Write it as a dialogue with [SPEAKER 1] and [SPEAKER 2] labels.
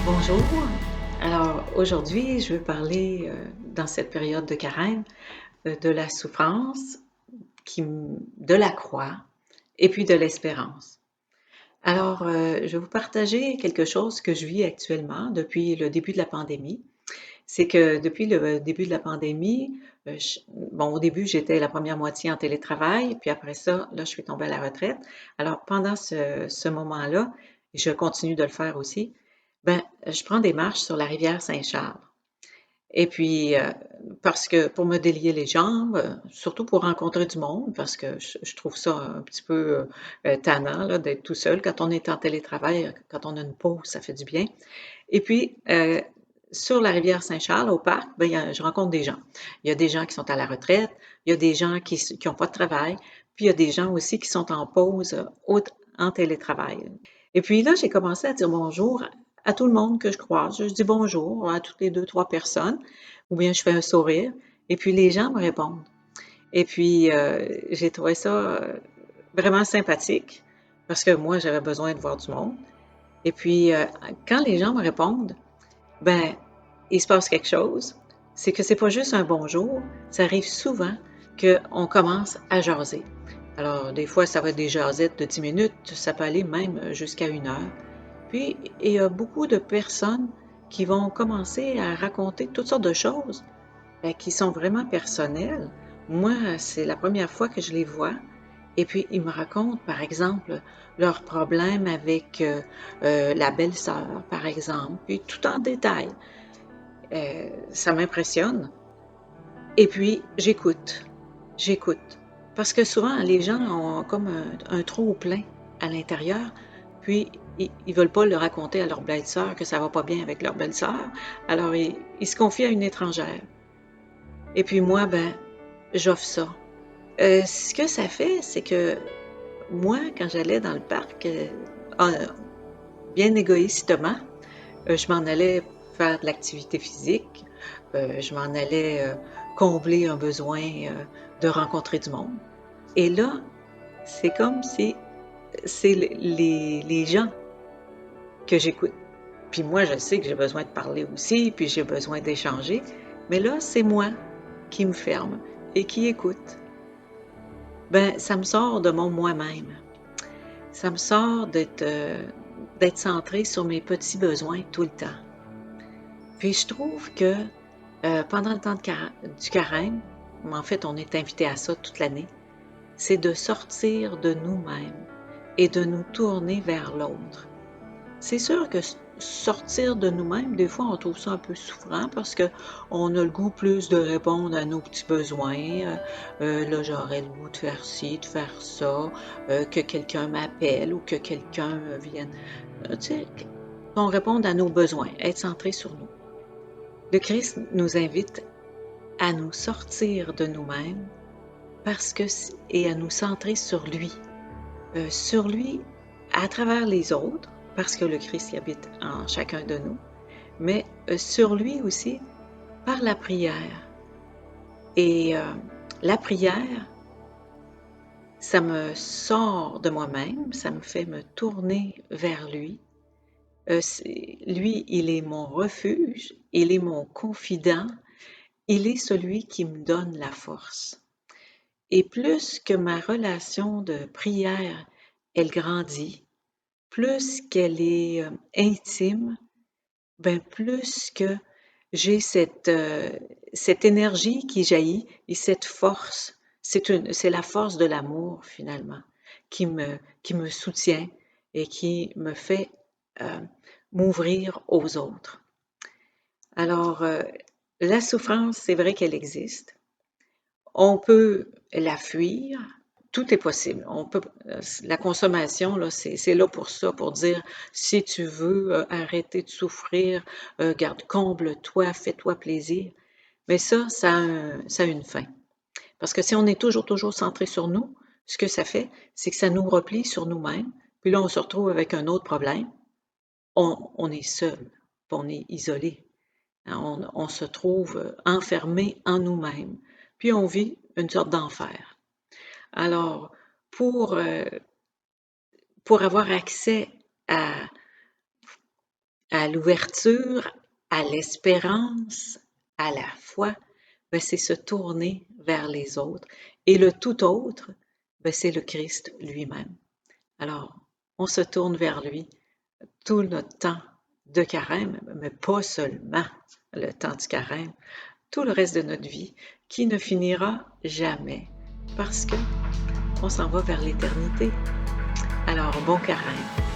[SPEAKER 1] Bonjour. Alors aujourd'hui, je veux parler dans cette période de carême de la souffrance, de la croix et puis de l'espérance. Alors, je vais vous partager quelque chose que je vis actuellement depuis le début de la pandémie. C'est que depuis le début de la pandémie, bon, au début, j'étais la première moitié en télétravail, puis après ça, là, je suis tombée à la retraite. Alors, pendant ce moment-là, et je continue de le faire aussi, ben, je prends des marches sur la rivière Saint-Charles. Et puis, parce que pour me délier les jambes, surtout pour rencontrer du monde, parce que je trouve ça un petit peu tannant là, d'être tout seul. Quand on est en télétravail, quand on a une pause, ça fait du bien. Et puis, sur la rivière Saint-Charles, au parc, ben, je rencontre des gens. Il y a des gens qui sont à la retraite, il y a des gens qui n'ont pas de travail, puis il y a des gens aussi qui sont en pause en télétravail. Et puis là, j'ai commencé à dire bonjour à tout le monde que je croise. Je dis bonjour à toutes les deux, trois personnes, ou bien je fais un sourire, et puis les gens me répondent. Et puis, j'ai trouvé ça vraiment sympathique, parce que moi, j'avais besoin de voir du monde. Et puis, quand les gens me répondent, ben, il se passe quelque chose. C'est que c'est pas juste un bonjour, ça arrive souvent qu'on commence à jaser. Alors, des fois, ça va être des jasettes de 10 minutes, ça peut aller même jusqu'à 1 heure. Puis, il y a beaucoup de personnes qui vont commencer à raconter toutes sortes de choses qui sont vraiment personnelles. Moi, c'est la première fois que je les vois. Et puis, ils me racontent, par exemple, leurs problèmes avec la belle-sœur, par exemple, puis tout en détail. Ça m'impressionne. Et puis, j'écoute. Parce que souvent, les gens ont comme un trop-plein à l'intérieur, puis ils veulent pas le raconter à leur belle-sœur que ça va pas bien avec leur belle-sœur. Alors, ils se confient à une étrangère. Et puis moi, ben, j'offre ça. Ce que ça fait, c'est que moi, quand j'allais dans le parc, euh, bien égoïstement, je m'en allais faire de l'activité physique, je m'en allais combler un besoin de rencontrer du monde. Et là, c'est comme si c'est les gens que j'écoute. Puis moi, je sais que j'ai besoin de parler aussi, puis j'ai besoin d'échanger, mais là, c'est moi qui me ferme et qui écoute. Ben, ça me sort de mon moi-même. Ça me sort d'être centré sur mes petits besoins tout le temps. Puis je trouve que pendant le temps du carême, en fait, on est invité à ça toute l'année, c'est de sortir de nous-mêmes et de nous tourner vers l'autre. C'est sûr que sortir de nous-mêmes, des fois, on trouve ça un peu souffrant parce que on a le goût plus de répondre à nos petits besoins. Là, j'aurais le goût de faire ci, de faire ça, que quelqu'un m'appelle ou que quelqu'un vienne. Tu sais, qu'on réponde à nos besoins, être centré sur nous. Le Christ nous invite à nous sortir de nous-mêmes parce que et à nous centrer sur lui à travers les autres, parce que le Christ y habite en chacun de nous, mais sur lui aussi par la prière. Et la prière, ça me sort de moi-même, ça me fait me tourner vers lui. Lui, il est mon refuge, il est mon confident, il est celui qui me donne la force. Et plus que ma relation de prière, elle grandit, plus qu'elle est intime, ben plus que j'ai cette énergie qui jaillit et cette force. C'est la force de l'amour finalement qui me soutient et qui me fait euh, m'ouvrir aux autres. Alors, la souffrance, c'est vrai qu'elle existe. On peut la fuir. Tout est possible. La consommation, là, c'est là pour ça, pour dire si tu veux arrêter de souffrir, garde, comble-toi, fais-toi plaisir. Mais ça a une fin. Parce que si on est toujours centré sur nous, ce que ça fait, c'est que ça nous replie sur nous-mêmes. Puis là, on se retrouve avec un autre problème. On est seul, puis on est isolé. Hein. On se trouve enfermé en nous-mêmes. Puis on vit une sorte d'enfer. Alors, pour, euh, pour avoir accès à, à l'ouverture, à l'espérance, à la foi, ben, c'est se tourner vers les autres. Et le tout autre, ben, c'est le Christ lui-même. Alors, on se tourne vers lui tout notre temps de carême, mais pas seulement le temps du carême, tout le reste de notre vie qui ne finira jamais parce que on s'en va vers l'éternité. Alors, bon carême.